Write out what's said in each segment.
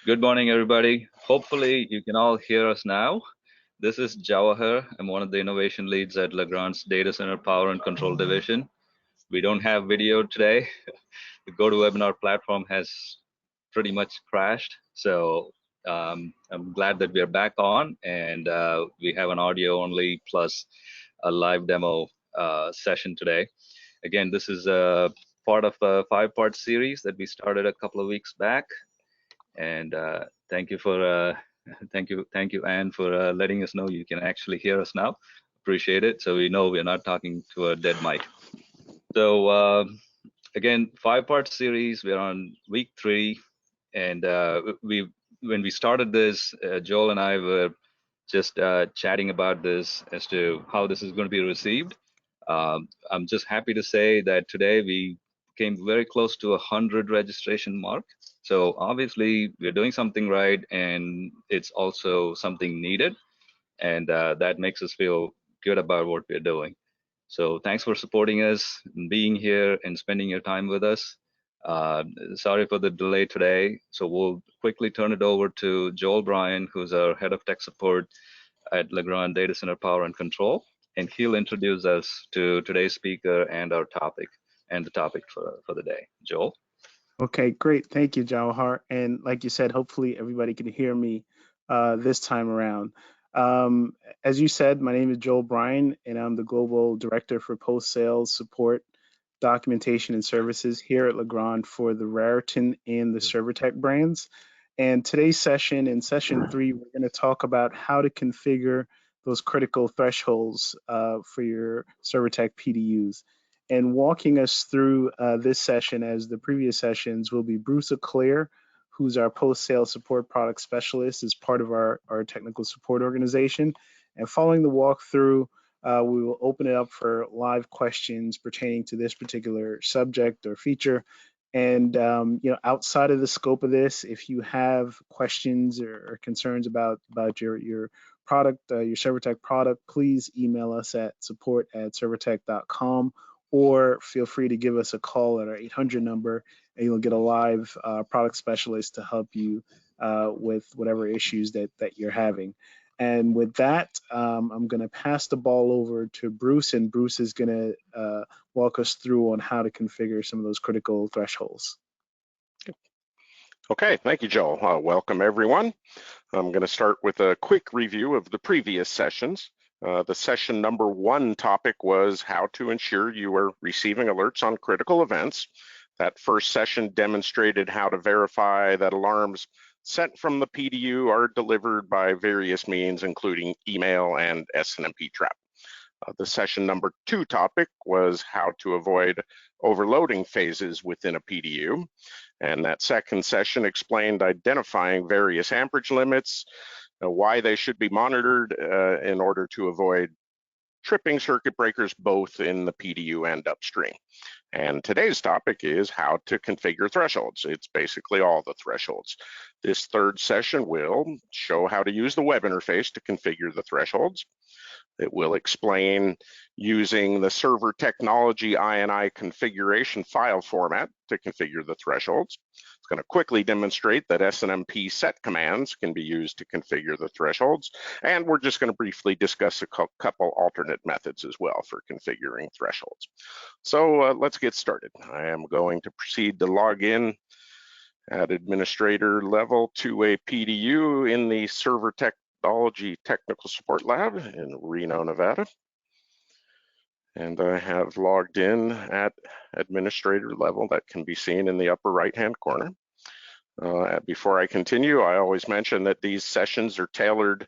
Good morning, everybody. Hopefully, you can all hear us now. This is Jawahar. I'm one of the innovation leads at Legrand's Data Center Power and Control Division. We don't have video today. The GoToWebinar platform has pretty much crashed. So I'm glad that we are back on and we have an audio only plus a live demo session today. Again, this is a part of a 5-part series that we started a couple of weeks back. And thank you, Anne, for letting us know you can actually hear us now. Appreciate it. So we know we're not talking to a dead mic. So again, 5-part series. We're on week 3, and when we started this, Joel and I were just chatting about this as to how this is going to be received. I'm just happy to say that today we came very close to 100 registration mark. So obviously we're doing something right, and it's also something needed, and that makes us feel good about what we're doing. So thanks for supporting us and being here and spending your time with us. Sorry for the delay today. So we'll quickly turn it over to Joel Bryan, who's our head of tech support at Legrand Data Center Power and Control, and he'll introduce us to today's speaker and our topic and the topic for the day. Joel? Okay, great. Thank you, Jawahar. And like you said, hopefully everybody can hear me this time around. As you said, my name is Joel Bryan, and I'm the Global Director for Post-Sales Support, Documentation, and Services here at Legrand for the Raritan and the Servertech brands. And today's session, in session 3, we're going to talk about how to configure those critical thresholds for your Servertech PDUs. And walking us through this session, as the previous sessions, will be Bruce Leclerc, who's our post-sales support product specialist as part of our technical support organization. And following the walkthrough, we will open it up for live questions pertaining to this particular subject or feature. And outside of the scope of this, if you have questions or concerns about your product, your Servertech product, please email us at support@servertech.com. or feel free to give us a call at our 800 number, and you'll get a live product specialist to help you with whatever issues that you're having. And with that, I'm going to pass the ball over to Bruce, and Bruce is going to walk us through on how to configure some of those critical thresholds. Okay, thank you, Joel. Welcome, everyone. I'm going to start with a quick review of the previous sessions. The session number 1 topic was how to ensure you are receiving alerts on critical events. That first session demonstrated how to verify that alarms sent from the PDU are delivered by various means, including email and Snmp trap. The session number 2 topic was how to avoid overloading phases within a PDU. And that second session explained identifying various amperage limits, why they should be monitored in order to avoid tripping circuit breakers both in the PDU and upstream. And today's topic is how to configure thresholds. It's basically all the thresholds. This third session will show how to use the web interface to configure the thresholds. It will explain using the server technology INI configuration file format to configure the thresholds. It's going to quickly demonstrate that Snmp set commands can be used to configure the thresholds. And we're just going to briefly discuss a couple alternate methods as well for configuring thresholds. So let's get started. I am going to proceed to log in at administrator level to a PDU in the server technology technical support lab in Reno, Nevada. And I have logged in at administrator level. That can be seen in the upper right-hand corner. Before I continue, I always mention that these sessions are tailored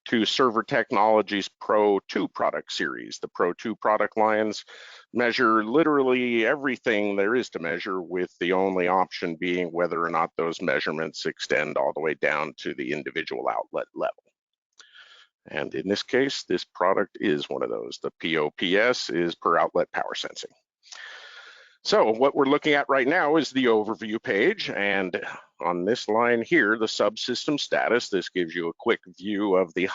to Server Technology's Pro 2 product series. The Pro 2 product lines measure literally everything there is to measure, with the only option being whether or not those measurements extend all the way down to the individual outlet level. And in this case, this product is one of those. The POPS is per outlet power sensing. So what we're looking at right now is the overview page, and on this line here, the subsystem status, this gives you a quick view of the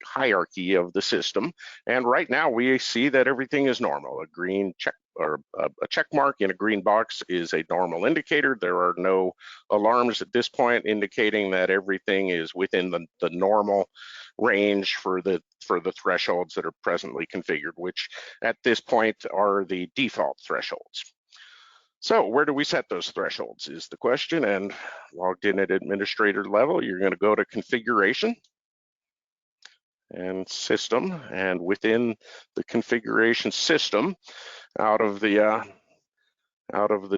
hierarchy of the system. And right now we see that everything is normal, a green check or a check mark in a green box is a normal indicator. There are no alarms at this point, indicating that everything is within the normal range for the thresholds that are presently configured, which at this point are the default thresholds. So where do we set those thresholds is the question, and logged in at administrator level, you're going to go to configuration and system, and within the configuration system, out of the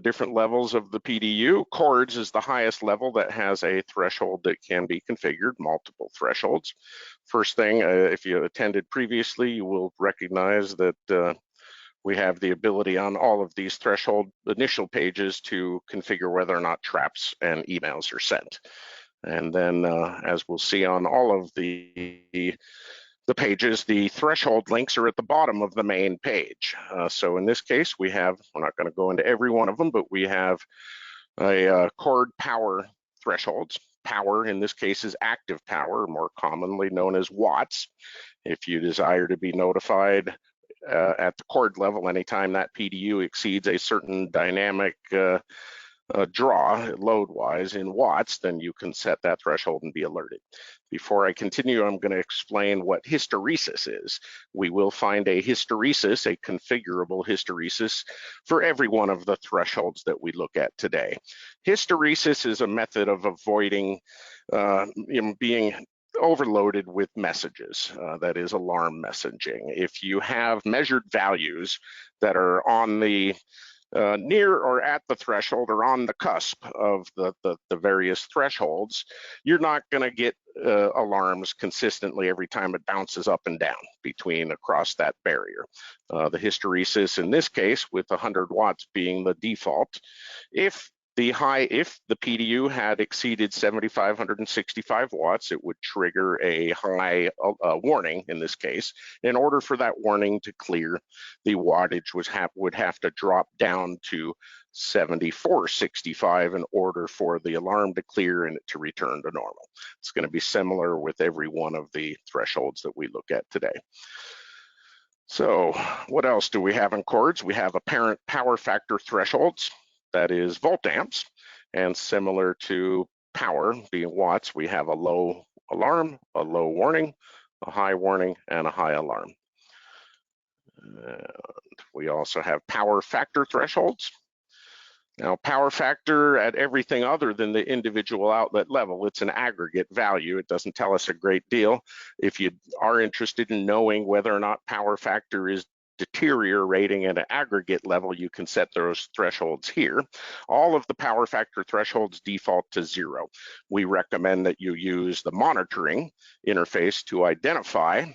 different levels of the PDU, chords is the highest level that has a threshold that can be configured, multiple thresholds. First thing, if you attended previously, you will recognize that we have the ability on all of these threshold initial pages to configure whether or not traps and emails are sent. And then as we'll see on all of the pages, the threshold links are at the bottom of the main page. So in this case, we're not going to go into every one of them, but we have a chord power thresholds. Power in this case is active power, more commonly known as watts. If you desire to be notified at the chord level anytime that PDU exceeds a certain dynamic draw load-wise in watts, then you can set that threshold and be alerted. Before I continue, I'm going to explain what hysteresis is. We will find a hysteresis, a configurable hysteresis, for every one of the thresholds that we look at today. Hysteresis is a method of avoiding being overloaded with messages, that is alarm messaging. If you have measured values that are on the near or at the threshold or on the cusp of the various thresholds, you're not going to get alarms consistently every time it bounces up and down across that barrier. The hysteresis in this case, with 100 watts being the default, if the PDU had exceeded 7,565 watts, it would trigger a high warning in this case. In order for that warning to clear, the wattage would have to drop down to 7,465 in order for the alarm to clear and it to return to normal. It's going to be similar with every one of the thresholds that we look at today. So what else do we have in chords? We have apparent power factor thresholds. That is volt amps, and similar to power being watts, we have a low alarm, a low warning, a high warning, and a high alarm. And we also have power factor thresholds. Now, power factor at everything other than the individual outlet level, it's an aggregate value. It doesn't tell us a great deal. If you are interested in knowing whether or not power factor is deteriorating at an aggregate level, you can set those thresholds here. All of the power factor thresholds default to 0. We recommend that you use the monitoring interface to identify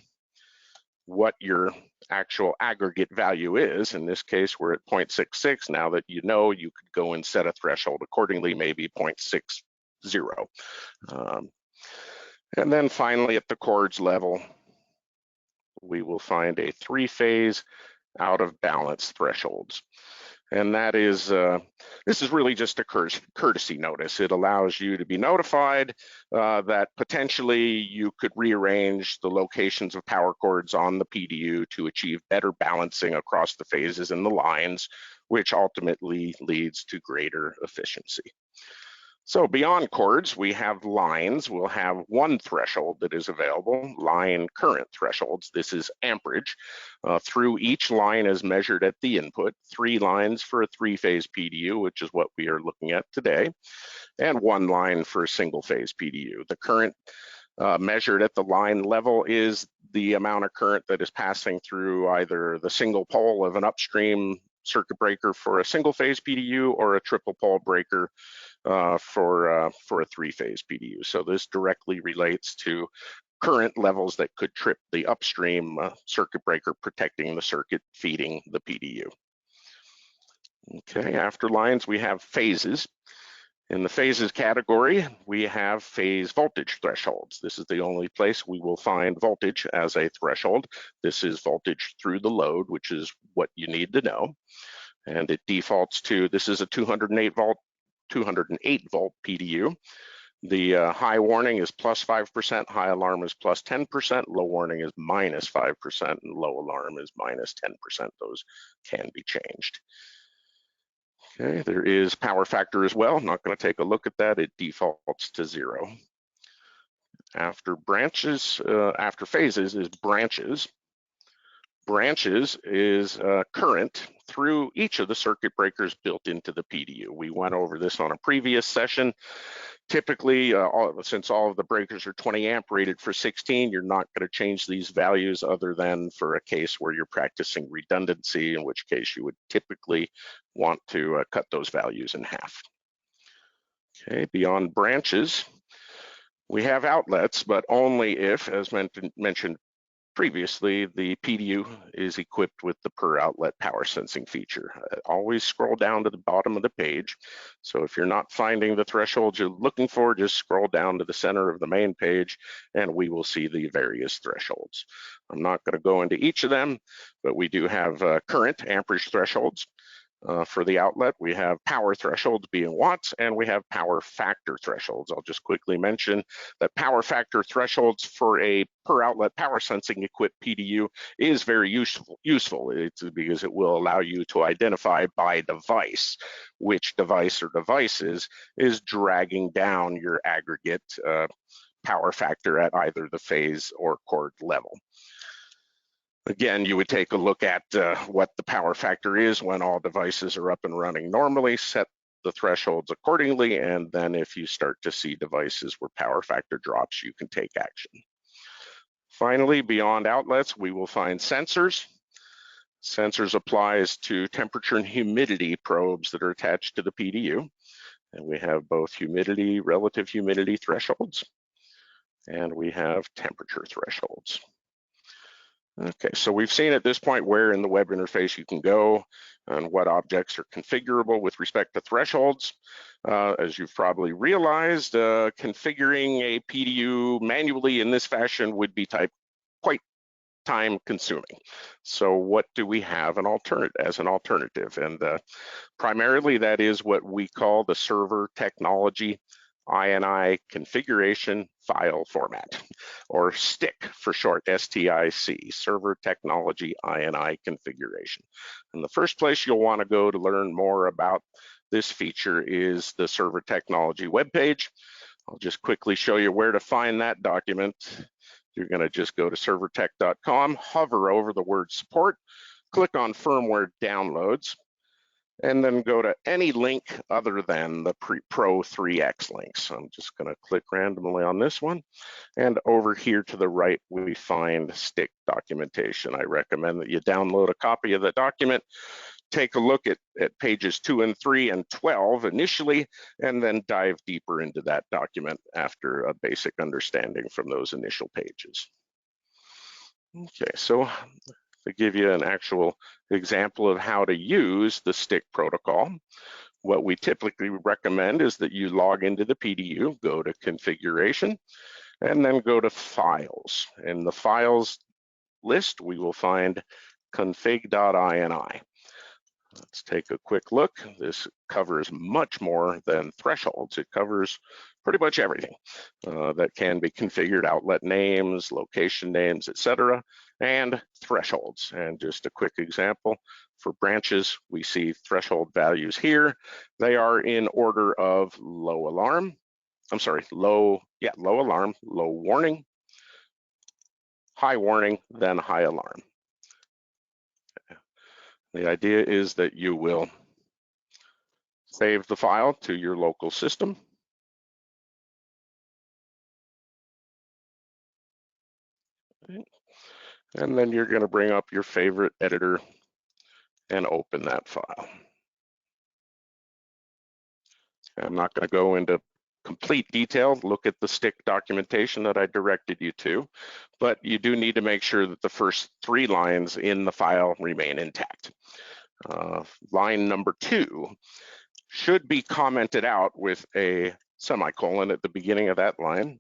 what your actual aggregate value is. In this case, we're at 0.66. Now that you know, you could go and set a threshold accordingly, maybe 0.60. And then finally, at the chords level, we will find a 3-phase out of balance thresholds. And that is, this is really just a courtesy notice. It allows you to be notified that potentially you could rearrange the locations of power cords on the PDU to achieve better balancing across the phases and the lines, which ultimately leads to greater efficiency. So beyond chords, we have lines. We'll have one threshold that is available, line current thresholds. This is amperage. Through each line is measured at the input, 3 lines for a 3-phase PDU, which is what we are looking at today, and 1 line for a single-phase PDU. The current measured at the line level is the amount of current that is passing through either the single pole of an upstream circuit breaker for a single-phase PDU or a triple pole breaker for a 3-phase PDU. So this directly relates to current levels that could trip the upstream circuit breaker protecting the circuit feeding the PDU. Okay, after lines we have phases. In the phases category, we have phase voltage thresholds. This is the only place we will find voltage as a threshold. This is voltage through the load, which is what you need to know. And it defaults to, this is a 208 volt PDU. The high warning is plus 5%, high alarm is plus 10%, low warning is minus 5%, and low alarm is minus 10%. Those can be changed. Okay, there is power factor as well. I'm not going to take a look at that. It defaults to 0. After phases is branches. Branches is current through each of the circuit breakers built into the PDU. We went over this on a previous session. Typically, since all of the breakers are 20 amp rated for 16, you're not going to change these values other than for a case where you're practicing redundancy, in which case you would typically want to cut those values in half. Okay, beyond branches, we have outlets, but only if, as mentioned previously, the PDU is equipped with the per outlet power sensing feature. Always scroll down to the bottom of the page. So if you're not finding the thresholds you're looking for, just scroll down to the center of the main page and we will see the various thresholds. I'm not going to go into each of them, but we do have current amperage thresholds. For the outlet, we have power thresholds being watts, and we have power factor thresholds. I'll just quickly mention that power factor thresholds for a per outlet power sensing equipped PDU is very useful. It's because it will allow you to identify by device which device or devices is dragging down your aggregate power factor at either the phase or cord level. Again, you would take a look at what the power factor is when all devices are up and running normally, set the thresholds accordingly, and then if you start to see devices where power factor drops, you can take action. Finally, beyond outlets, we will find sensors. Sensors applies to temperature and humidity probes that are attached to the PDU. And we have both humidity, relative humidity thresholds, and we have temperature thresholds. Okay, so we've seen at this point where in the web interface you can go and what objects are configurable with respect to thresholds. As you've probably realized, configuring a PDU manually in this fashion would be quite time consuming. So what do we have as an alternative? And primarily that is what we call the server technology INI configuration file format, or STIC for short, STIC, Server Technology INI Configuration. And the first place you'll want to go to learn more about this feature is the Server Technology webpage. I'll just quickly show you where to find that document. You're going to just go to servertech.com, hover over the word support, click on firmware downloads, and then go to any link other than the Pro 3X link. So I'm just going to click randomly on this one. And over here to the right, we find STIC documentation. I recommend that you download a copy of the document, take a look at pages 2 and 3 and 12 initially, and then dive deeper into that document after a basic understanding from those initial pages. Okay, so to give you an actual example of how to use the STIC protocol, what we typically recommend is that you log into the PDU, go to configuration, and then go to files. In the files list, we will find config.ini. Let's take a quick look. This covers much more than thresholds. It covers pretty much everything that can be configured: outlet names, location names, etc., and thresholds. And just a quick example, for branches, we see threshold values here. They are in order of low alarm, low alarm, low warning, high warning, then high alarm. The idea is that you will save the file to your local system. And then you're going to bring up your favorite editor and open that file. I'm not going to go into complete detail. Look at the STIC documentation that I directed you to, but you do need to make sure that the first 3 lines in the file remain intact. Line number 2 should be commented out with a semicolon at the beginning of that line.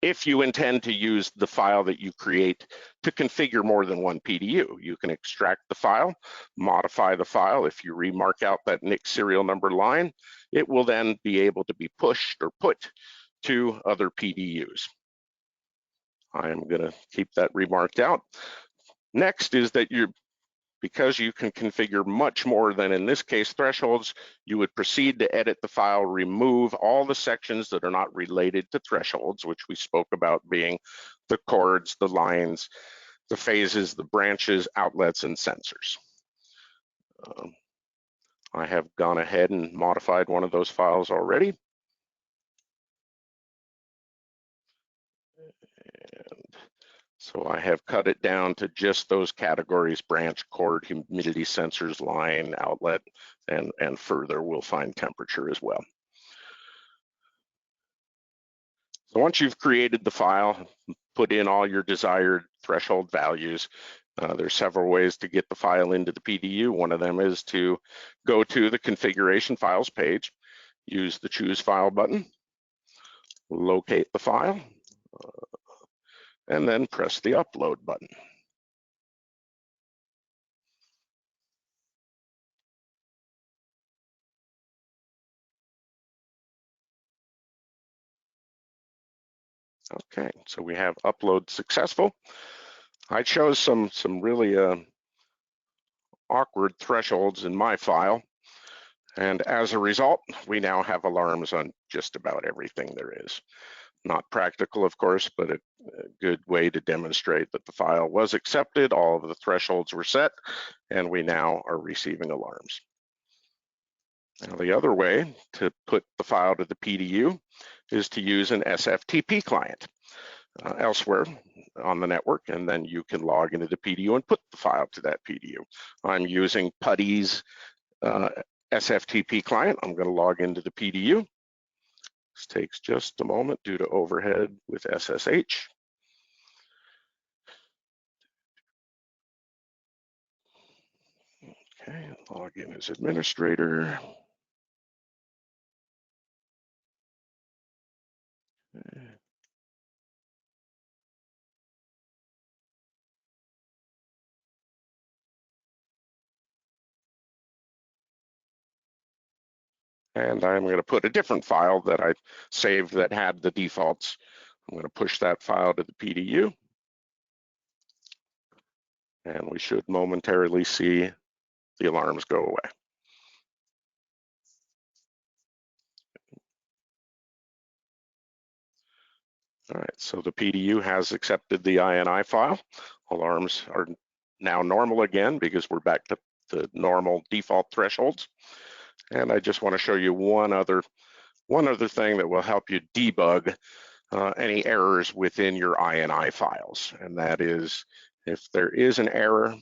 If you intend to use the file that you create to configure more than one PDU, you can extract the file, modify the file. If you remark out that NIC serial number line, it will then be able to be pushed or put to other PDUs. I am going to keep that remarked out. Next is that because you can configure much more than, in this case, thresholds, you would proceed to edit the file, remove all the sections that are not related to thresholds, which we spoke about being the chords, the lines, the phases, the branches, outlets, and sensors. I have gone ahead and modified one of those files already. So I have cut it down to just those categories: branch, chord, humidity sensors, line, outlet, and further we'll find temperature as well. So once you've created the file, put in all your desired threshold values, there's several ways to get the file into the PDU. One of them is to go to the configuration files page, use the choose file button, locate the file, and then press the upload button. Okay, so we have upload successful. I chose some really awkward thresholds in my file, and as a result, we now have alarms on just about everything there is. Not practical, of course, but a good way to demonstrate that the file was accepted, all of the thresholds were set, and we now are receiving alarms. Now, the other way to put the file to the PDU is to use an SFTP client elsewhere on the network, and then you can log into the PDU and put the file to that PDU. I'm using PuTTY's SFTP client. I'm going to log into the PDU. This takes just a moment due to overhead with SSH. Okay, log in as administrator. Okay. And I'm going to put a different file that I saved that had the defaults. I'm going to push that file to the PDU. And we should momentarily see the alarms go away. All right, so the PDU has accepted the INI file. Alarms are now normal again because we're back to the normal default thresholds. And I just want to show you one other thing that will help you debug any errors within your INI files. And that is, if there is an error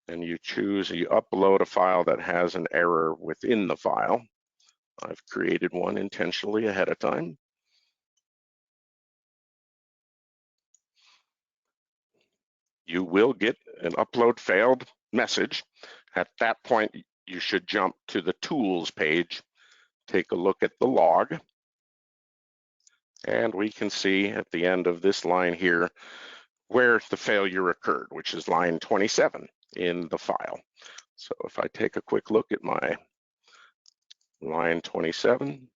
and you upload a file that has an error within the file. I've created one intentionally ahead of time. You will get an upload failed message. At that point, you should jump to the tools page, take a look at the log, and we can see at the end of this line here where the failure occurred, which is line 27 in the file. So if I take a quick look at my line 27,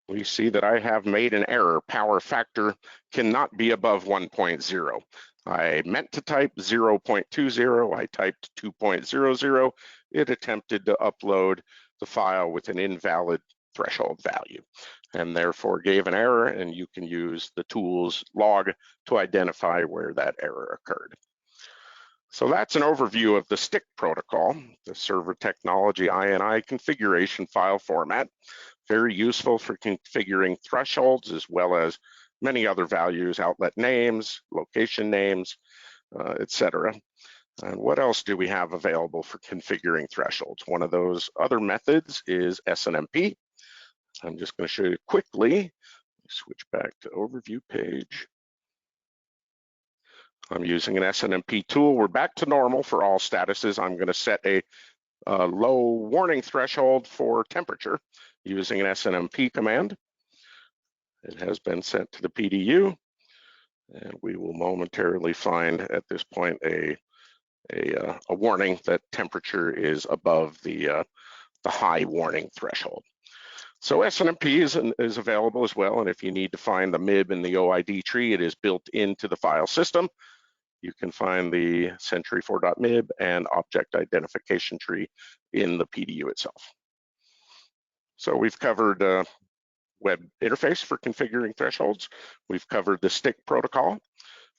we see that I have made an error. Power factor cannot be above 1.0. I meant to type 0.20, I typed 2.00. It attempted to upload the file with an invalid threshold value and therefore gave an error, and you can use the tools log to identify where that error occurred. So that's an overview of the STIC protocol, the server technology INI configuration file format. Very useful for configuring thresholds as well as many other values, outlet names, location names, etc. And what else do we have available for configuring thresholds? One of those other methods is Snmp. I'm just going to show you quickly. Switch back to overview page. I'm using an Snmp tool. We're back to normal for all statuses. I'm going to set a low warning threshold for temperature using an Snmp command. It has been sent to the PDU, and we will momentarily find at this point a warning that temperature is above the high warning threshold. So Snmp is available as well, and if you need to find the MIB in the OID tree, it is built into the file system. You can find the Sentry4.mib and object identification tree in the PDU itself. So we've covered web interface for configuring thresholds. We've covered the stick protocol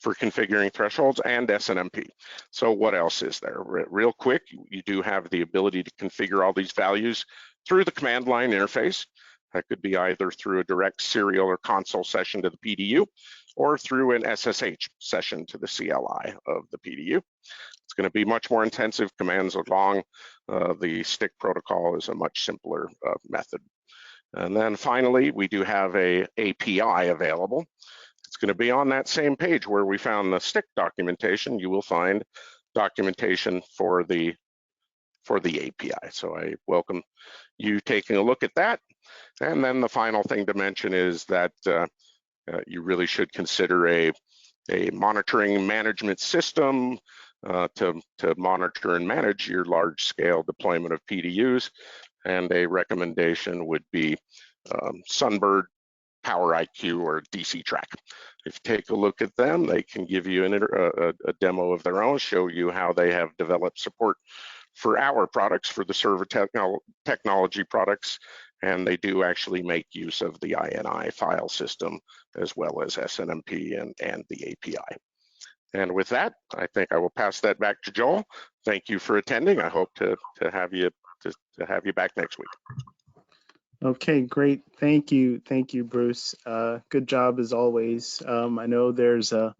for configuring thresholds and Snmp. So what else is there? Real quick, you do have the ability to configure all these values through the command line interface. That could be either through a direct serial or console session to the PDU, or through an SSH session to the CLI of the PDU. It's going to be much more intensive. Commands are long. The stick protocol is a much simpler method. And then finally, we do have a API available. It's going to be on that same page where we found the stick documentation. You will find documentation for the API. So I welcome you taking a look at that. And then the final thing to mention is that you really should consider a monitoring management system to monitor and manage your large-scale deployment of PDUs. And a recommendation would be Sunbird, PowerIQ, or DC Track. If you take a look at them, they can give you a demo of their own, show you how they have developed support for our products, for the Servertech technology products, and they do actually make use of the INI file system as well as Snmp and the API. And with that, I think I will pass that back to Joel. Thank you for attending. I hope to have you back next week. Okay, great. Thank you, Bruce. Good job as always. I know there's a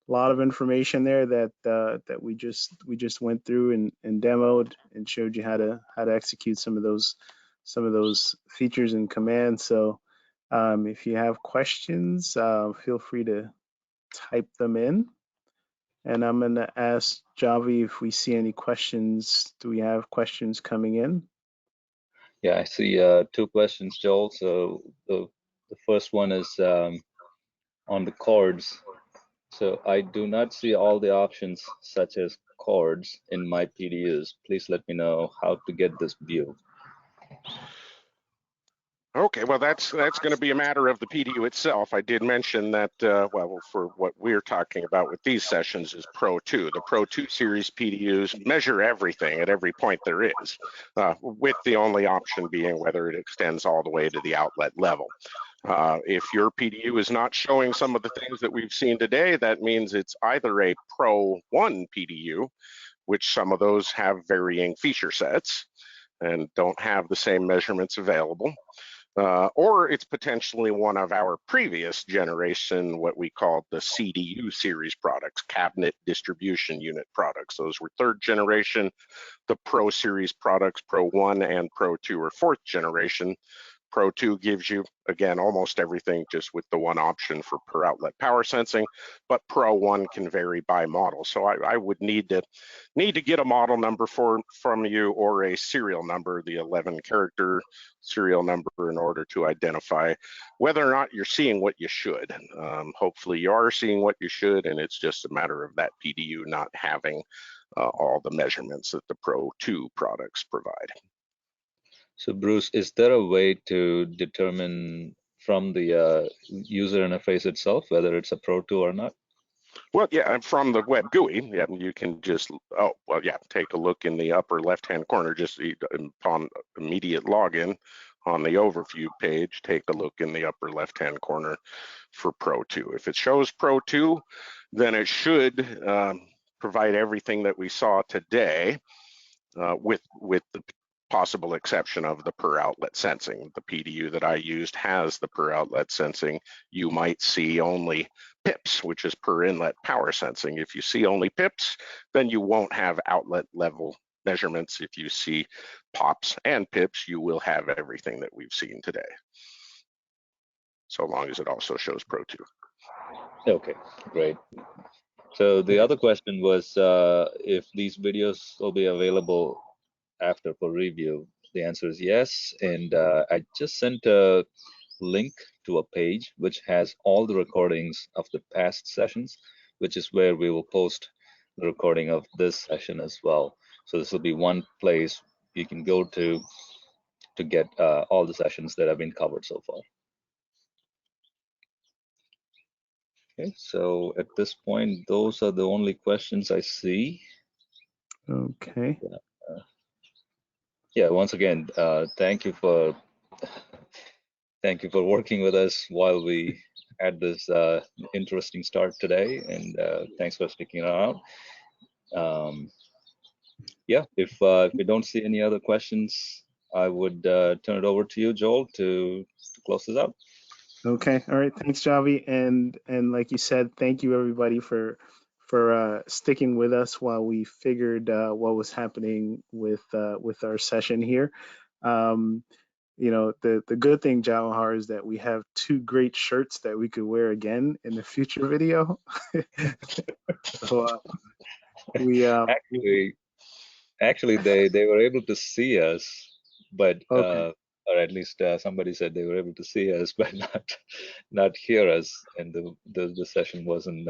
lot of information there that we just went through and demoed and showed you how to execute some of those features and commands. So if you have questions, feel free to type them in. And I'm going to ask Javi if we see any questions. Do we have questions coming in? Yeah, I see two questions, Joel. So the first one is on the chords. So I do not see all the options such as chords in my PDUs. Please let me know how to get this view. Okay, well, that's going to be a matter of the PDU itself. I did mention that, well, for what we're talking about with these sessions is Pro 2. The Pro 2 series PDUs measure everything at every point there is, with the only option being whether it extends all the way to the outlet level. If your PDU is not showing some of the things that we've seen today, that means it's either a Pro 1 PDU, which some of those have varying feature sets and don't have the same measurements available, or it's potentially one of our previous generation, what we called the CDU series products, cabinet distribution unit products. Those were third generation. The Pro series products, Pro 1 and Pro 2 are fourth generation. Pro 2 gives you, again, almost everything just with the one option for per outlet power sensing, but Pro 1 can vary by model. So I would need to get a model number from you, or a serial number, the 11-character serial number, in order to identify whether or not you're seeing what you should. Hopefully you are seeing what you should, and it's just a matter of that PDU not having all the measurements that the Pro 2 products provide. So Bruce, is there a way to determine from the user interface itself whether it's a Pro 2 or not? Well, yeah, from the web GUI, yeah, you can just, take a look in the upper left-hand corner, just upon immediate login on the overview page, take a look in the upper left-hand corner for Pro 2. If it shows Pro 2, then it should provide everything that we saw today, with the possible exception of the per outlet sensing. The PDU that I used has the per outlet sensing. You might see only PIPs, which is per inlet power sensing. If you see only PIPs, then you won't have outlet level measurements. If you see POPs and PIPs, you will have everything that we've seen today, so long as it also shows Pro 2. Okay, great. So the other question was if these videos will be available after for review? The answer is yes. And I just sent a link to a page which has all the recordings of the past sessions, which is where we will post the recording of this session as well. So this will be one place you can go to get all the sessions that have been covered so far. Okay, so at this point, those are the only questions I see. Okay. Yeah, once again, thank you for working with us while we had this interesting start today, and thanks for sticking around. Yeah, if we don't see any other questions, I would turn it over to you, Joel, to close this out. Okay. All right. Thanks, Javi. And like you said, thank you everybody for sticking with us while we figured what was happening with our session here. You know, the good thing, Jawahar, is that we have two great shirts that we could wear again in the future video. So we Actually, they were able to see us, but okay. or at least somebody said they were able to see us, but not hear us, and the session wasn't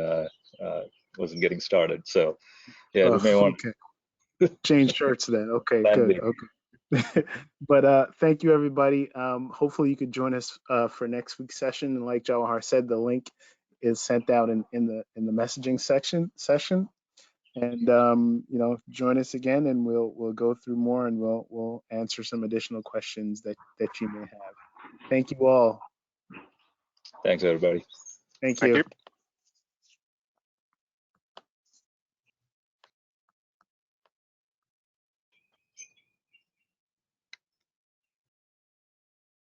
getting started. So yeah, we may want Okay. Change shirts then. Okay, plan good. B. Okay. But thank you, everybody. Hopefully you could join us for next week's session. And like Jawahar said, the link is sent out in the messaging session. And you know, join us again, and we'll go through more, and we'll answer some additional questions that you may have. Thank you all. Thanks, everybody. Thank Thank you. you.